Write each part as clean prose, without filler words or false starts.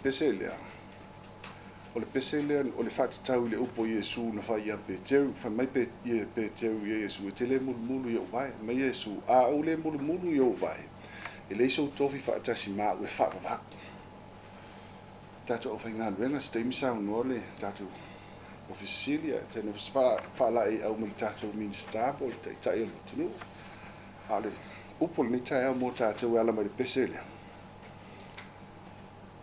pese lea. O le pese lea o le whatatau le upo Iesu na whai a pe teu, wha mai pe teu Iesu, e te le mulu i au vai, mai Iesu, a au le mulu i au vai. E le iso tofi whaatasi maa ue whapawaku. Tato o whainga luenga, steimi sa unua le tato ofisilia, tēnei whala e au mai tato minister, po le tai o le tunu. Ale, upo le ni tai au mo tato ala mai le pese lea.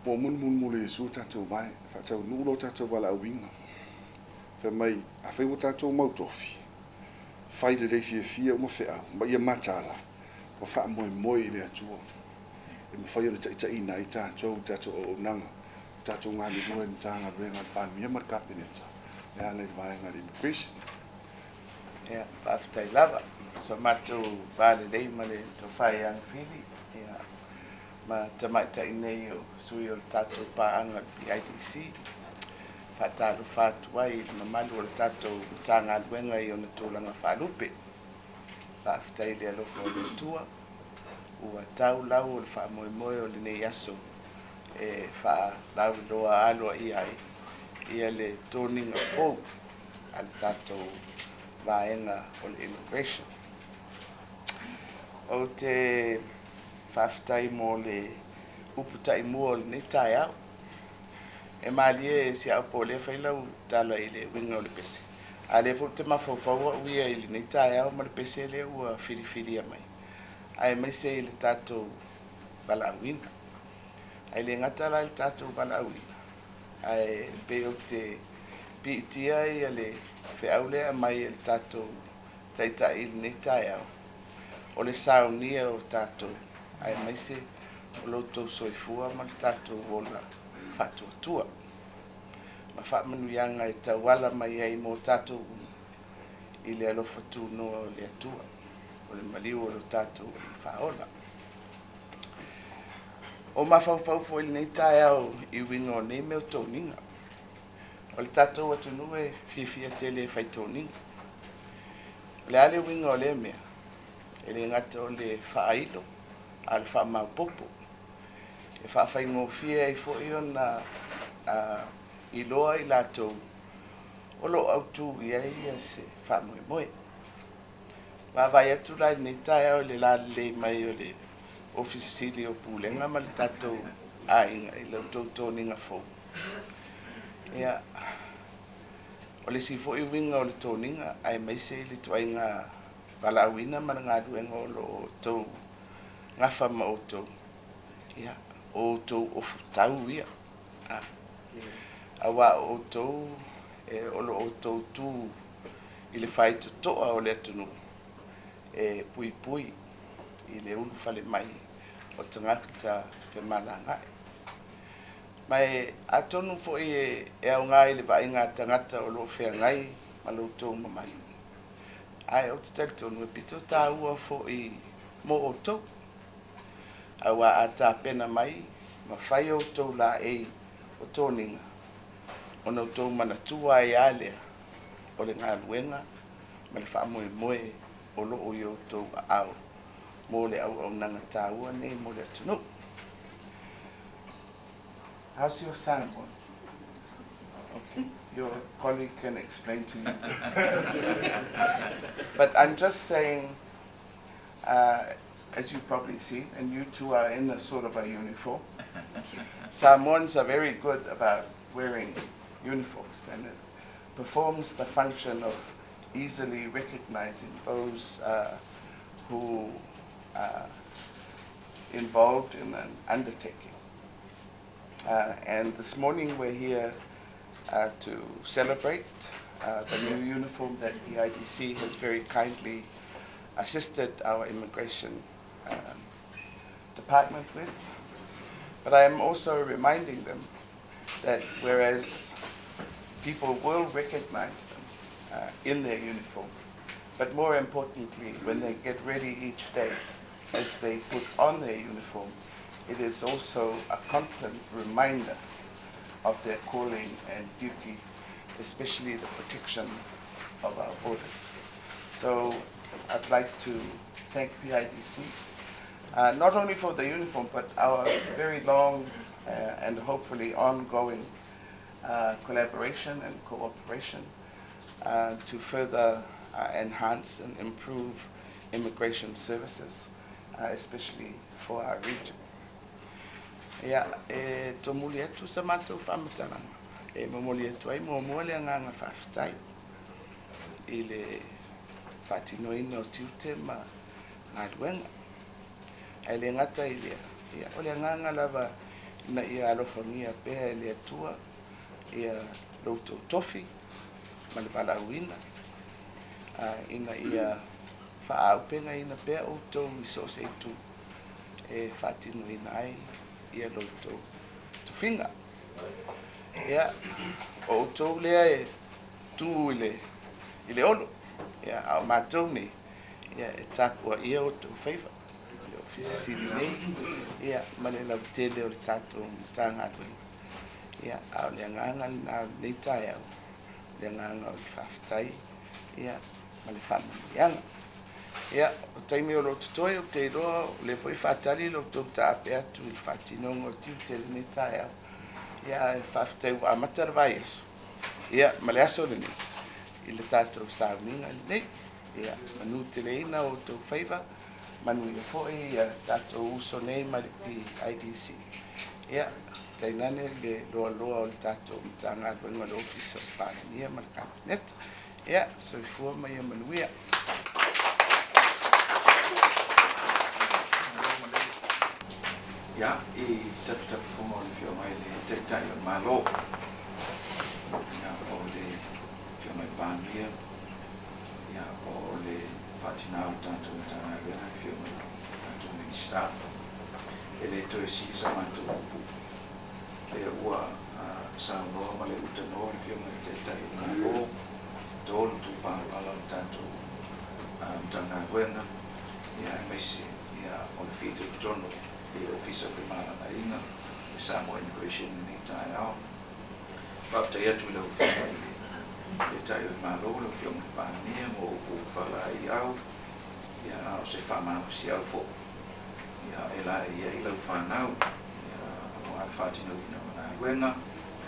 Po mun Iesu tato vai, whaatau nulo tato wala au inga. Wha mai, a whaiwa tato mautofi. Whai le reifi e fia uma whea, ma ia matala. Wa wha moe le atua. E ma whai ana tai nai tato o nanga. Tato ngā li lua ni tanga ruenga pan mia mar kabineta. E ana i vaenga li immigration. Ia, paftai lava. So matu vale lei ma le to whai ang whiri. Ia, ma tamaitai nei o sui o le tatou paanga PIDC. Whatalu whatuai ma malu o le tatou tanga luenga i o na tūlanga whalupe. Paftai le alofo o le tua. Ua tau lau o le whamoemoe o le nei aso. E wha lau loa aloa i ai. Ia le tōninga fōu a le tatou vaenga o le immigration. O te whaftai mo le uputai mua o le nei tai au. E maali e si au po le whailau tala i le winga o le pese. A le fo te mawhauwhaua uia i le nei tai au ma le pese le ua whiriwhiri a mai. Ai mai se i le tatou balauina. Ai le ngatala i le tatou balauina. Ai pe o te piitia i a le whiaulea mai i le tatou taitai i le nei tai au. O le saunia o tatou. Ai mai se o loutou soifua ma le tatou ola whatuatua. Ma whaamanuianga e tauala mai ai mō tatou i le alofa tūnoa o le atua. O le maliu o le tatou i whaola. O mawhauwhau fo i nei tai au i winga o nei meo tōninga. O le tatou atunu e whiwhia te le whai tōninga. O le ale winga o le mea. E le ngata o le whaailo. A le whaamaupopo. E whaawhaingofia i fo i ona i loa i lātou. O lo autu i ai se whaamoemoe. Wawai atu lai nei tai au le lale mai o le ofisili o pulenga ma le tatou ainga i lau tōninga fōu. Ia, o le sifo i winga o le tōninga, ai mai se le tuainga walauina ma ngā duenga o lo tō ngafa ma o tō. Ia, o tō ofu tau ia. Awa o tō, o lo o tō tū i le whai toa o le atunu. E pui pui i le ulu whale mai o tangata pe malangai. Mai atonu fo i e au ngai le vainga tangata o lo whea ngai ma lo tō mamai. Ai o te tali tonu e pito tā ua fo i mo o tō. Awa a tā pena mai ma whai o tō la e o tōninga. O no tō mana tua e alea o le ngā luenga ma le whaamoe o lo o yo tō au. Mo le au nanga tāua nei mo le atunu. How's your son? Okay, your colleague can explain to you. But I'm just saying, as you probably see, and you two are in a sort of a uniform. Samoans are very good about wearing uniforms, and it performs the function of easily recognizing those who are involved in an undertaking. And this morning we're here to celebrate the new uniform that the IDC has very kindly assisted our immigration department with. But I am also reminding them that whereas people will recognize them in their uniform, but more importantly, when they get ready each day, as they put on their uniform, it is also a constant reminder of their calling and duty, especially the protection of our borders. So I'd like to thank PIDC not only for the uniform, but our very long and hopefully ongoing collaboration and cooperation to further enhance and improve immigration services, especially for our region. To muli atu sa mātou whamatananga. Mamoli atu ai mo le nganga whawhitai i le whatinoina o tiute ma ngā luenga. Ai le ngata i lea. O le nganga lava na ia alofangia pēha le atua ia loutou tofi ma le palauina. Ina ia whaaupenga ina pēha outou i so se tu e whatinoina ai ia loutou tuwhinga. Ia, outou lea e tū i le olo. Ia, au mātou nei. Ia, e tāpua ia outou whaiva. Le ofisi sili nei. Ia, ma le lau tele o le tātou tāngā tuenga. Ia, au le nganga nā nei tai au. Le nganga o le whawhitai. Ia, ma le whamanianga. Ia, o taimi o lo tutoe o te roa, o le foi whatari lo tau tāpe atu i whatinonga o tiu te nei tai au. Ia, e whawhitai o amatara vai aso. Ia, ma le aso le nei. I le tātou sāuninga le nei. Ia, manu te leina o tau whaiva. Manu i fōi ia tātou uso nei ma le IDC. Ia, tainane le loa o le tātou mtanga luenga le ofisa o whanania ma le kabineta. Ia, so i fua mai a manuia. Ja, i tafu fungo le fio mai le teitai o malo. Ja, o le fio mai bandia. Ja, o le fatinau tanto mtanga le fio mai tanto minister. Ele to si sa mantu pu. Le ua sa no ma le utano le fio mai teitai o malo. Tolu tu pa ala tanto mtanga wenga. Ja, mesi ja o le fito tono. The officer of Malanaina, the Samoa immigration in Itaiao. But I had to love the Itaio Malo, the film Pania, or Falaiao, Ya, se Fama, Sialfo, Ya, Ela, Yellow Fanau, Ya, Alfatino, Wenga,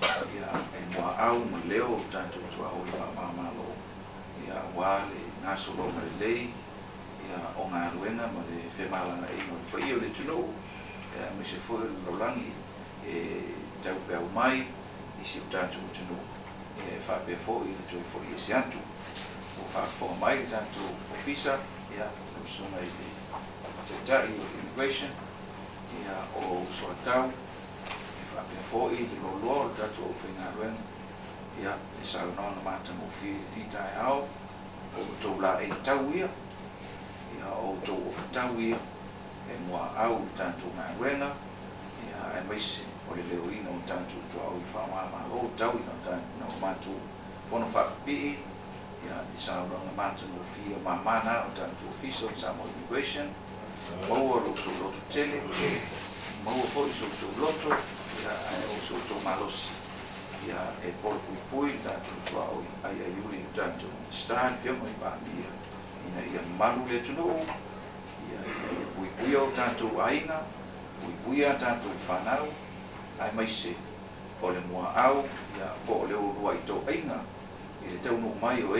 Ya, and Wao, Leo, Tanto to our Fama Malo, Ya, Wale, Nasolo, Malay, Ya, Onga Wenga, the Femala, but you let you know. Me se foi lolangi tau pe au mai I si utatu tunu fa pe fo I to fo I si antu o fa fo mai tanto officer ya no so mai te tai immigration ya o so tau fa pe fo I lo tanto o fina ren ya I sa no na mata mo fi I tai au o to la e tau ya o to of tau ya e moa au tanto ngā wenga e maise o le leo ino tanto to au I whaama malo tau ino tanto mātu whono whakapi I saura ngā mātu no fia mamana o tanto officer o Samoa immigration maua loto tele maua fōi so to loto e o so to malosi e polo pui tanto to au ai uli tanto star fia mo I bānia ina malu le tuno Bui o tātou aina, bui a tātou whanau, ai maise o le mua au, ia po o leo rua I tō aina, I le taunu mai o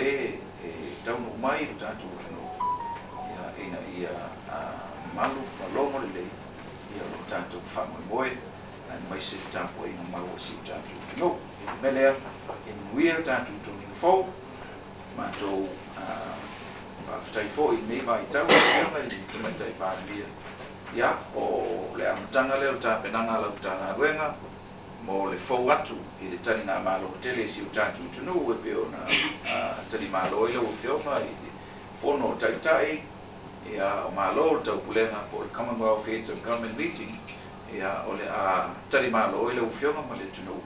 taunu mai o tātou tuno, ia ina ia malu, malongo le lei, ia o tātou whanau moe, ai maise tāpua ina mau o si tātou tuno, melea, inuia tātou tuno fau, mātou Aftai fo I nei vai tau I tumetai pālia. Ia, o le amtanga leo tāpenanga lau tāngā ruenga, mo le fau atu I le tani ngā malo tele si utatu tunu e peo na tani malo I lau whionga I whono taitai, ia o malo tau pulenga po le Commonwealth Heads of Government Meeting, ia o le tani malo I lau whionga ma le tunu,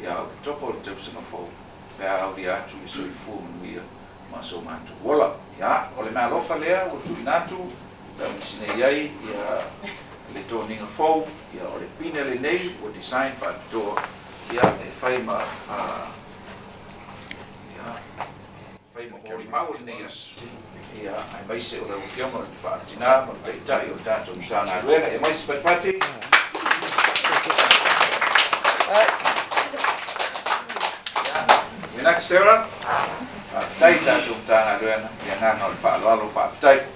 ia o topo le tau sanga fau, pēa au li atu I soi fu manuia. Maso matu wala ya ole ma lofa lea o tu inatu ta sine yai ya le toninga fo ya ole pina le nei o design fa to ya e fai ma ya fai ma ori ma o nei as ia ai mai se o le ufia mo le whaatina mo le teitai o tātou tāna ruenga ia mai se patipati Sarah, tai tātou tāna ruenga ia nganga o le whaaloalo whaafitai